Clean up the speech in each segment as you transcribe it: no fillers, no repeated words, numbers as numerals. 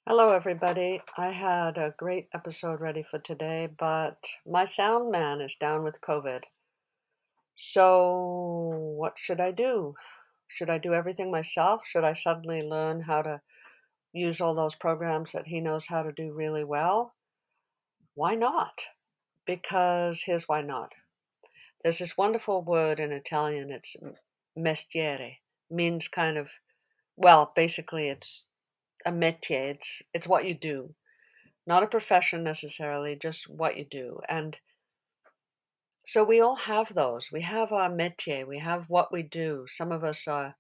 Hello, everybody. I had a great episode ready for today, but my sound man is down with COVID. So, what should I do? Should I do everything myself? Should I suddenly learn how to use all those programs that he knows how to do really well? Why not? Because here's why not. There's this wonderful word in Italian, it's mestiere, means kind of, well, basically it's a métier, it's what you do. Not a profession necessarily, just what you do. And so we all have those. We have our métier, we have what we do. Some of us are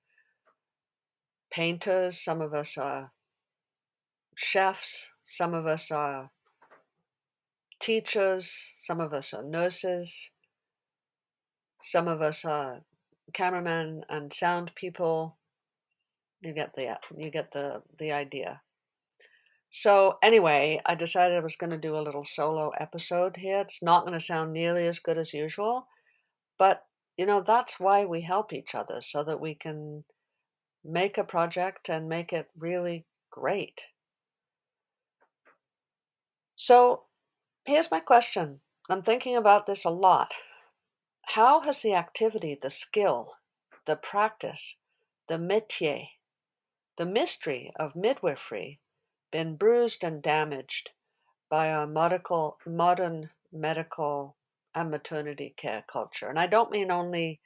painters, some of us are chefs, some of us are teachers, some of us are nurses, some of us are cameramen and sound people. You get the idea. So anyway, I decided I was going to do a little solo episode here. It's not going to sound nearly as good as usual. But, that's why we help each other so that we can make a project and make it really great. So here's my question. I'm thinking about this a lot. How has the activity, the skill, the practice, the métier, the mystery of midwifery been bruised and damaged by our modern medical and maternity care culture? And I don't mean only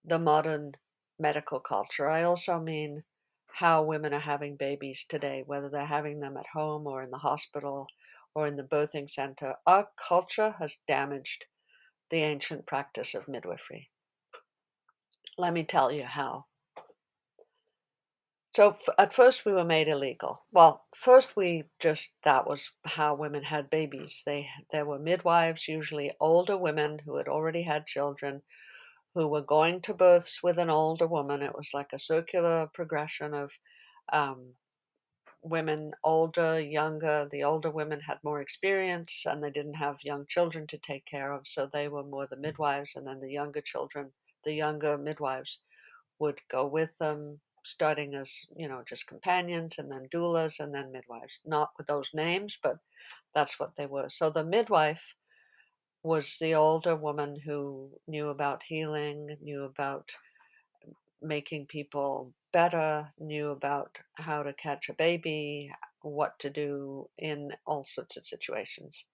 the modern medical culture. I also mean how women are having babies today, whether they're having them at home or in the hospital or in the birthing center. Our culture has damaged the ancient practice of midwifery. Let me tell you how. So at first we were made illegal. Well, first that was how women had babies. There were midwives, usually older women who had already had children, who were going to births with an older woman. It was like a circular progression of um, women, older, younger. The older women had more experience and they didn't have young children to take care of, so they were more the midwives, and then the younger children, the younger midwives, would go with them, starting as, just companions, and then doulas, and then midwives. Not with those names, but that's what they were. So the midwife was the older woman who knew about healing, knew about making people better, knew about how to catch a baby, what to do in all sorts of situations.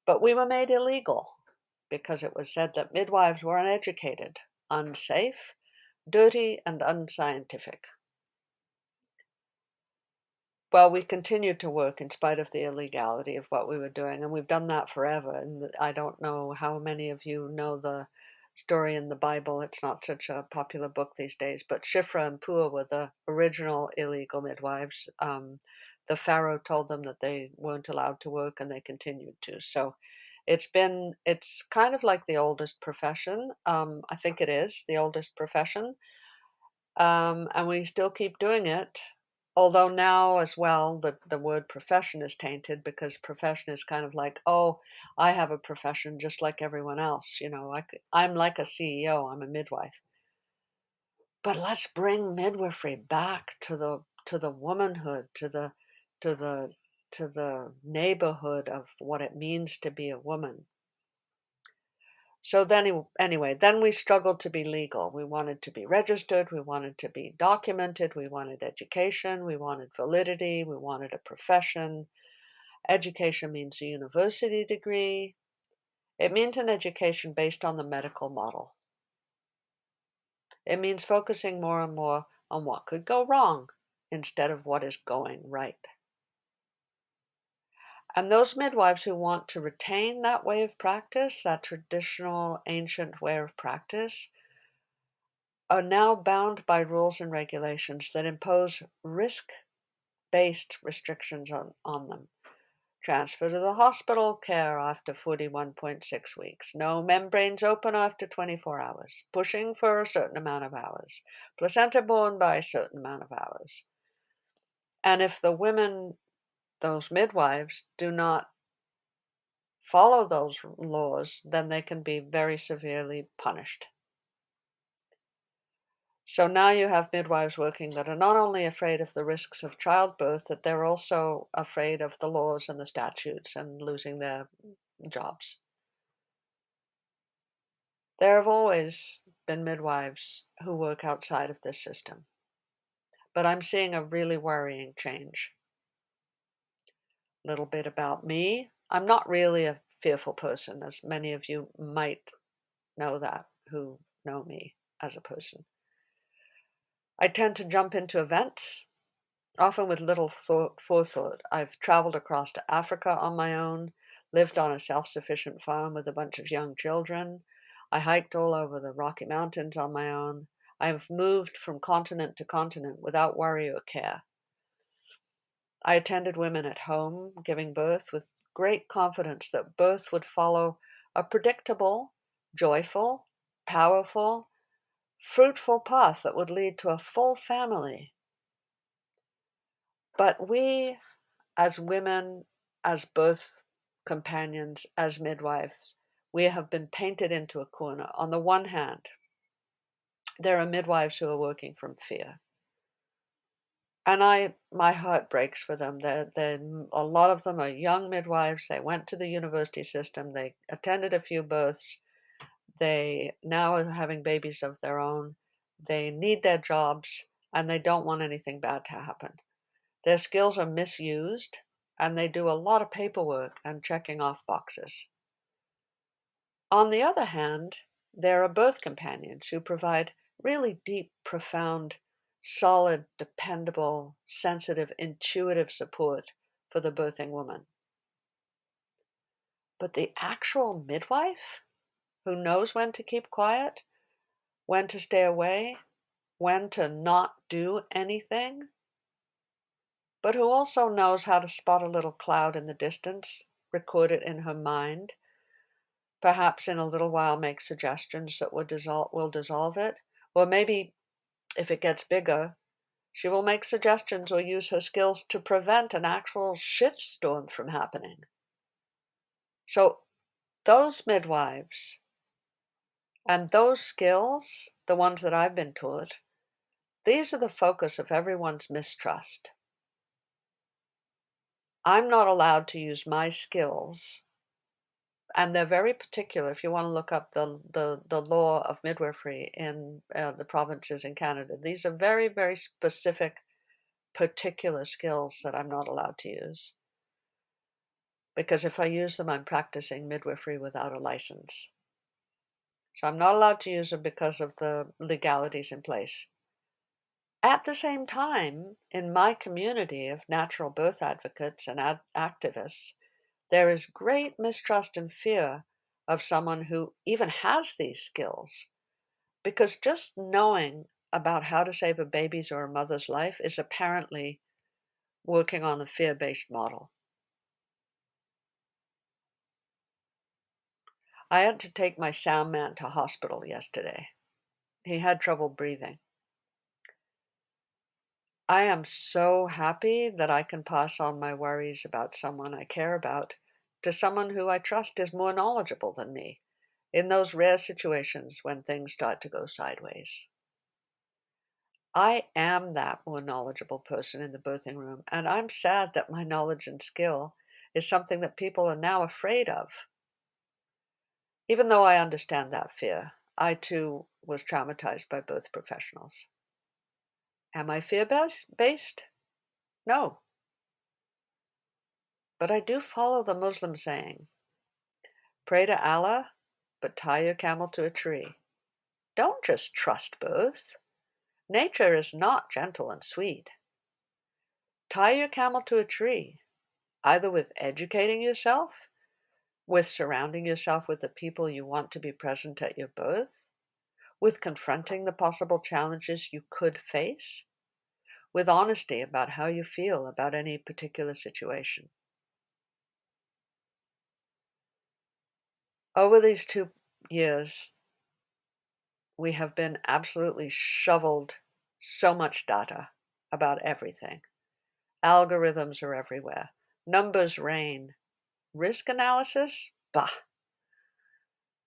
But we were made illegal because it was said that midwives were uneducated, unsafe, dirty, and unscientific. Well, we continued to work in spite of the illegality of what we were doing, and we've done that forever. And I don't know how many of you know the story in the Bible. It's not such a popular book these days, but Shifra and Puah were the original illegal midwives. The Pharaoh told them that they weren't allowed to work, and they continued to. So it's kind of like the oldest profession. I think it is the oldest profession, and we still keep doing it. Although now as well, the word profession is tainted because profession is kind of like, oh, I have a profession just like everyone else. I'm like a CEO. I'm a midwife. But let's bring midwifery back to the womanhood, to the to the neighborhood of what it means to be a woman. So then, anyway, then we struggled to be legal. We wanted to be registered. We wanted to be documented. We wanted education. We wanted validity. We wanted a profession. Education means a university degree. It means an education based on the medical model. It means focusing more and more on what could go wrong instead of what is going right. And those midwives who want to retain that way of practice, that traditional ancient way of practice, are now bound by rules and regulations that impose risk-based restrictions on them. Transfer to the hospital care after 41.6 weeks. No membranes open after 24 hours. Pushing for a certain amount of hours. Placenta born by a certain amount of hours. And if the women, those midwives, do not follow those laws, then they can be very severely punished. So now you have midwives working that are not only afraid of the risks of childbirth, that they're also afraid of the laws and the statutes and losing their jobs. There have always been midwives who work outside of this system, but I'm seeing a really worrying change. A little bit about me. I'm not really a fearful person, as many of you might know that who know me as a person. I tend to jump into events, often with little forethought. I've traveled across to Africa on my own, lived on a self-sufficient farm with a bunch of young children. I hiked all over the Rocky Mountains on my own. I've moved from continent to continent without worry or care. I attended women at home giving birth with great confidence that birth would follow a predictable, joyful, powerful, fruitful path that would lead to a full family. But we, as women, as birth companions, as midwives, we have been painted into a corner. On the one hand, there are midwives who are working from fear. And my heart breaks for them. A lot of them are young midwives. They went to the university system. They attended a few births. They now are having babies of their own. They need their jobs and they don't want anything bad to happen. Their skills are misused and they do a lot of paperwork and checking off boxes. On the other hand, there are birth companions who provide really deep, profound, solid, dependable, sensitive, intuitive support for the birthing woman. But the actual midwife, who knows when to keep quiet, when to stay away, when to not do anything, but who also knows how to spot a little cloud in the distance, record it in her mind, perhaps in a little while make suggestions that will dissolve it, or maybe if it gets bigger, she will make suggestions or use her skills to prevent an actual shitstorm from happening. So those midwives and those skills, the ones that I've been taught, these are the focus of everyone's mistrust. I'm not allowed to use my skills, and they're very particular. If you want to look up the law of midwifery in the provinces in Canada, these are very, very specific, particular skills that I'm not allowed to use. Because if I use them, I'm practicing midwifery without a license. So I'm not allowed to use them because of the legalities in place. At the same time, in my community of natural birth advocates and activists, there is great mistrust and fear of someone who even has these skills, because just knowing about how to save a baby's or a mother's life is apparently working on a fear-based model. I had to take my sound man to hospital yesterday. He had trouble breathing. I am so happy that I can pass on my worries about someone I care about to someone who I trust is more knowledgeable than me in those rare situations when things start to go sideways. I am that more knowledgeable person in the birthing room, and I'm sad that my knowledge and skill is something that people are now afraid of. Even though I understand that fear, I too was traumatized by birth professionals. Am I fear-based? No. But I do follow the Muslim saying, pray to Allah, but tie your camel to a tree. Don't just trust birth. Nature is not gentle and sweet. Tie your camel to a tree, either with educating yourself, with surrounding yourself with the people you want to be present at your birth, with confronting the possible challenges you could face, with honesty about how you feel about any particular situation. Over these 2 years, we have been absolutely shoveled so much data about everything. Algorithms are everywhere. Numbers reign. Risk analysis? Bah.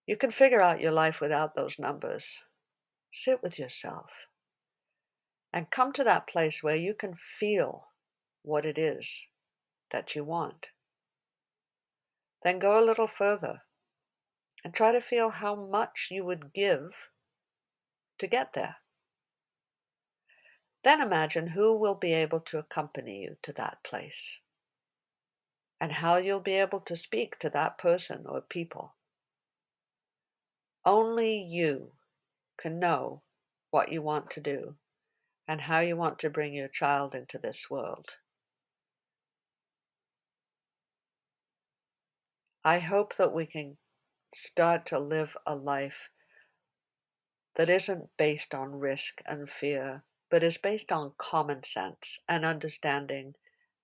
You can figure out your life without those numbers. Sit with yourself. and come to that place where you can feel what it is that you want. Then go a little further and try to feel how much you would give to get there. Then imagine who will be able to accompany you to that place and how you'll be able to speak to that person or people. Only you can know what you want to do and how you want to bring your child into this world. I hope that we can start to live a life that isn't based on risk and fear, but is based on common sense and understanding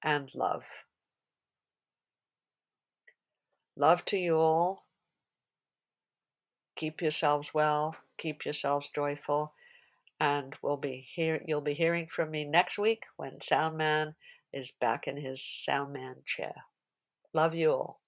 and love. Love to you all. Keep yourselves well, keep yourselves joyful, and you'll be hearing from me next week when Soundman is back in his Soundman chair. Love you all.